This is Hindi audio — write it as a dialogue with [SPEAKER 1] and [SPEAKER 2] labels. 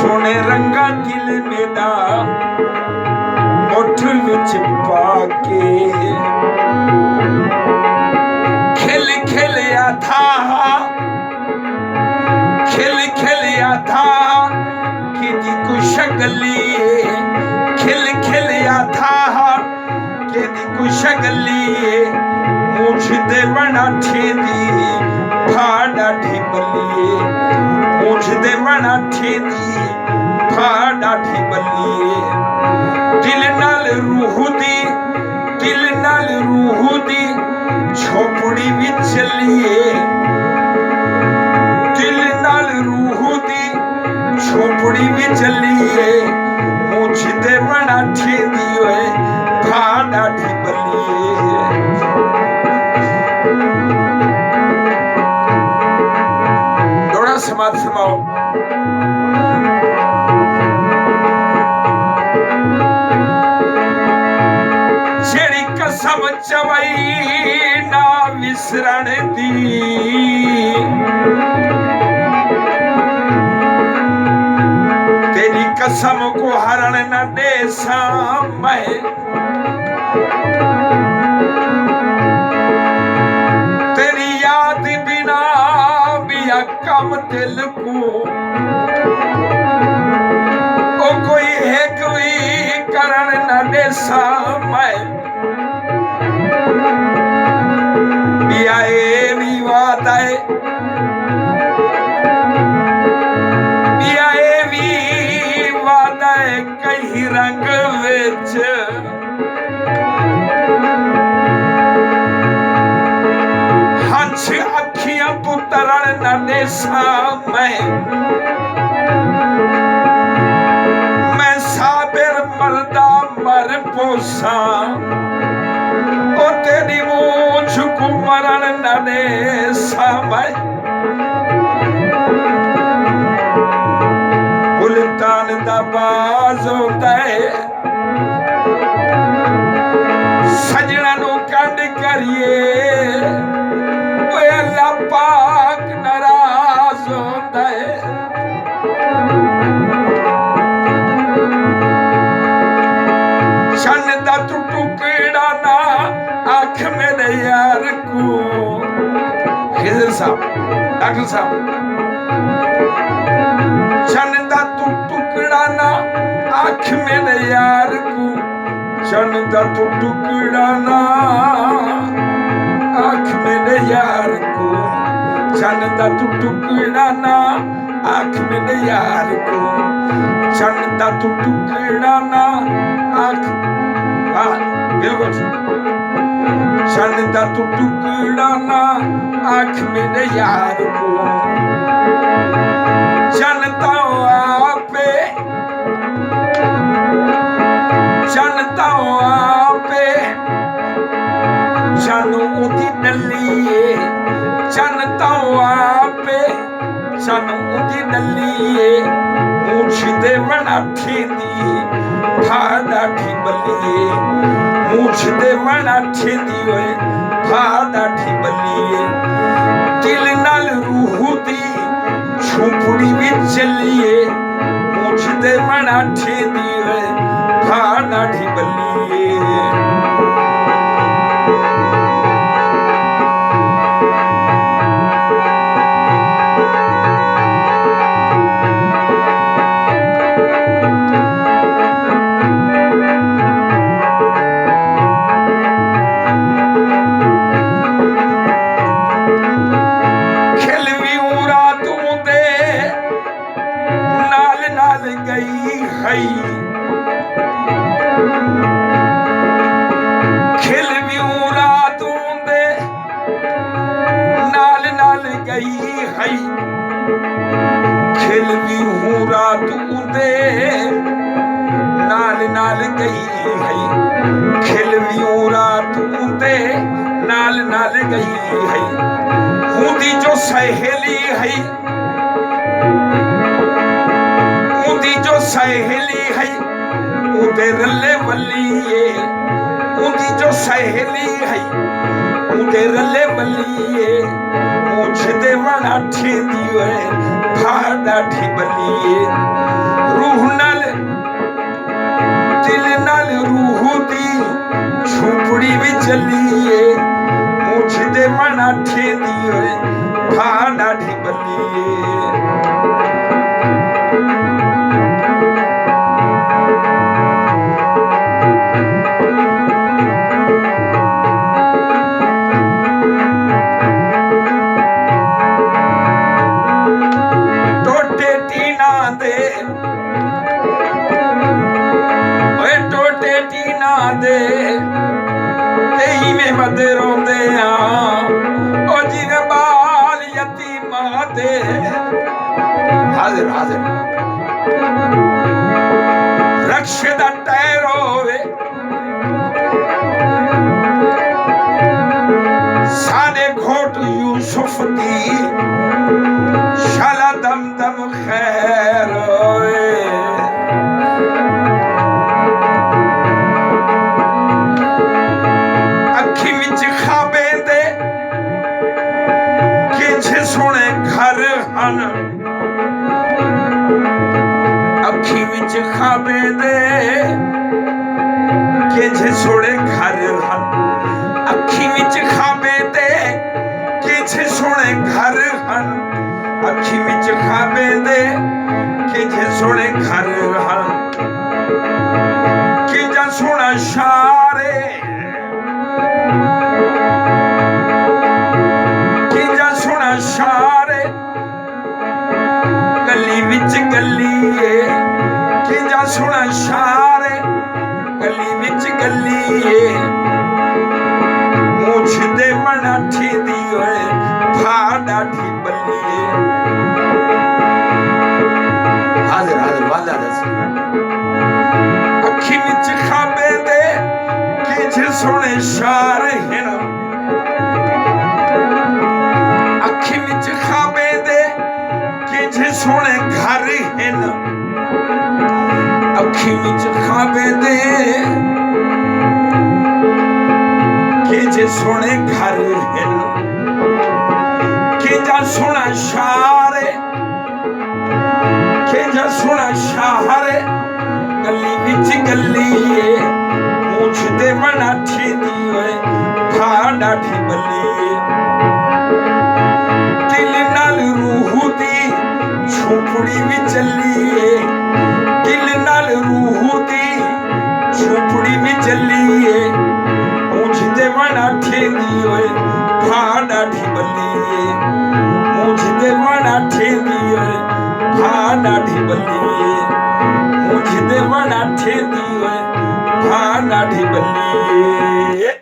[SPEAKER 1] सोने रंगा दिल मेरा मुठ विच पाके खिल खिलिया था कि कुछ शगली खिल खिलिया था कि कुछ शगली मुझ दे बना ठेदी फाड़ा ठिबलिए मुझ दे बना ठेदी फाड़ा ठिबलिए दिल नाल रूह दी झोपड़ी विच चलिए दिल नाल रूह दी झोपड़ी विच चलिए मुझ दे बना ठेदी ओए फाड़ा ठिबलिए समाधि समाओ जेड़ी कसम चवई ना विसरण दी तेरी कसम को हरण न दे मैं तेरी याद बिना कम दिल को ओ कोई है कोई करण न दे मैं बियाए विवादाए कहीं रंग विच हंस अखियां तू तरण न देसा मैं साबिर मरदा मर पोसा ओ तेरी मूछ को मरण न देसा मैं मुल्तान दा बाज होता है सजना नु कंड करिए अल्लाह पाक नाराज होता है शन दा टुकड़ा ना आँख मेरे यार को खिजर साहब डॉक्टर साहब शन दा टुकड़ा ना आँख मेरे यार को शन दा टुकड़ा ना आँख मेरे यार को शन दा टुकड़ा ना आँख मेरे यार को शन दा टुकड़ा ना आँख बिल्कुल शन दा टुकड़ा ना आँख मेरे यार को जनता आपे जानू उदी डलिए जनता आपे जानू उदी डलिए मुझ दे बना ठेदी फाड़ा ठिबलिए मुझ दे बना ठेदी ओए फाड़ा ठिबलिए दिल नाल रूह दी झोपड़ी विच चलिए मुझ दे बना ठेदी ओए फाड़ा ठिबलिए खिल भी रातों दे नाल नाल गई है खिल भी रातों दे नाल नाल गई है खिल भी रातों दे नाल नाल गई है हुंदी जो सहेली है सहेली है उदे रले वलिए उदी जो सहेली है उदे रले वलिए मुझ दे बना ठेदी फाड़ा ठिबलिए रूह नाल दिल नाल रूह दी झोपड़ी भी चलिए मुझ दे मना ठेंदी होए भा डाढ़ी बलिए दे तेही में मद रोंदे ओ जिवें बाल यतीमा दे हाजिर हाजिर रक्शे दा टैर होवे सादे घोट यूसुफ दी शाला दम दम खैर होए सोने घर हन अखी विच खाबे दे किंजे सोने घर हन अखी विच खाबे दे किंजे सोने घर हन अखी विच खाबे दे किंजे सोने घर हन किंजा सोना शारे शारे गली विच गलीए किंजा सोना शारे गली विच गलीए मुझ दे मना ठेंदी होए भा डाढ़ी बलिए हाजिर हाजिर वाला दस अखी विच खाबे दे किंजे सोने शारे हैं अखी विच खाबे दे किंजे सोने घर हैं अखी विच खाबे दे किंजे सोने घर हैं किंजा सोना शारे किंजा सोना शारे गली विच गलीए मुझ दे मना ठेंदी होए भा डाढ़ी बलिए झोपड़ी भी चलिए दिल नाल रूह दी झोपड़ी भी चलिए मुझ दे मना ठेंदी होए भा डाढ़ी बलिए मुझ दे मना ठेंदी होए भा डाढ़ी बलिए मुझ दे मना ठेंदी होए भा डाढ़ी बलिए